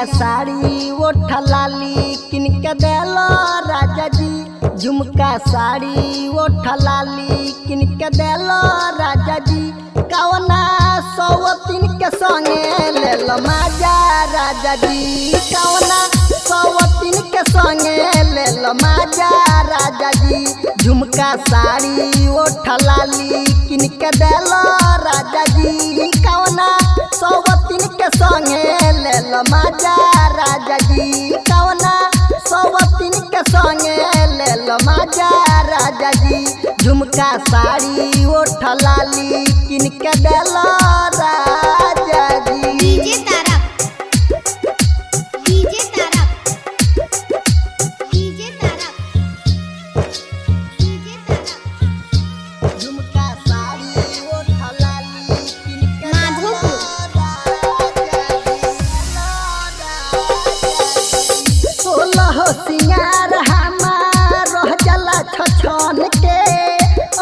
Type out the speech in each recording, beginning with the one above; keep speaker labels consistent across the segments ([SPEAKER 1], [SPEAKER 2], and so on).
[SPEAKER 1] साड़ी ओठ लाली किन के देलो राजा जी। झुमका साड़ी ओठ लाली किन के देलो राजा जी। कवना सौतीन के संगे ले लो माजा राजा जी। कवना सौतीन के संगे ले लो माजा राजा जी। झुमका साड़ी ओठ लाली किन के देलो राजा जी। कवना सौतीन के संगे ले लो माजा राजा जी। कवना सौतीन के संगे ले लो माजा राजा जी। झुमका साड़ी ओठ लाली किन के देलो राजा जी।
[SPEAKER 2] डीजे तारक डीजे तारक डीजे तारक डीजे तारक
[SPEAKER 1] झुमका साड़ी ओठ लाली किन के
[SPEAKER 2] माधोपुर।
[SPEAKER 1] सोलह सिंगार हमार रह जला छछन के।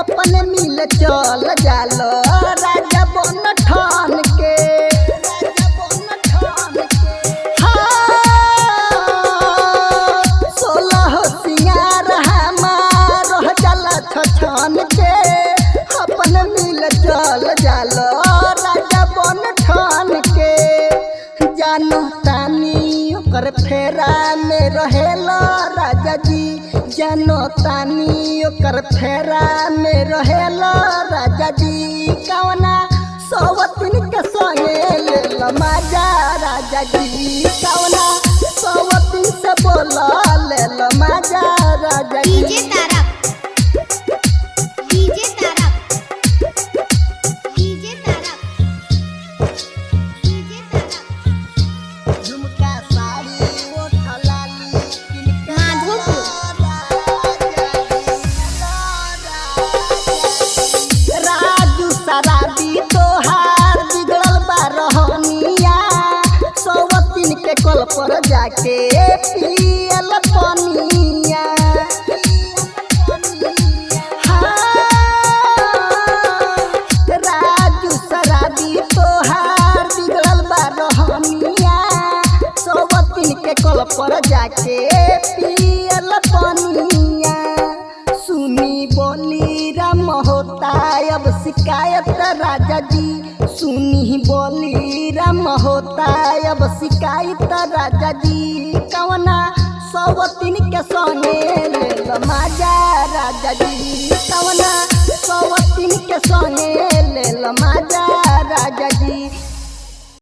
[SPEAKER 1] अपन मिल चल जालो राजा बन ठान के। हाँ, सोलह सिंगार हमार रह जला छछन के। अपन मिल चल जालो राजा बन ठान के। जानो तानी ओकर फेरा में रहेला राजा जी। जानो तानी ओकर फेरा में रहेला राजा जी। कवना सौतीन के संगे ले लो माजा राजा जी। कवना सौतीन से बोला ले लो माजा राजा जी।
[SPEAKER 2] डीजे तारक डीजे तारक डीजे तारक डीजे तारक
[SPEAKER 1] झुमका साड़ी ओठ लाली किन के
[SPEAKER 2] माधोपुर।
[SPEAKER 1] राजू शराबी तोहार बिगड़ल बा रहनिया। सौतीन के कल पर जाके पियल पनिया। हाँ, राजू शराबी तोहार बिगड़ल बा रहनिया। सौतीन के कल पर जाके पियल पनिया। सुनी बोली राम होता अब शिकायत राजा जी। सुनी बोली राम होता अब शिकायत राजा जी। कवना सौतीन के संगे ले लो माजा राजा जी। कवना सौतीन के संगे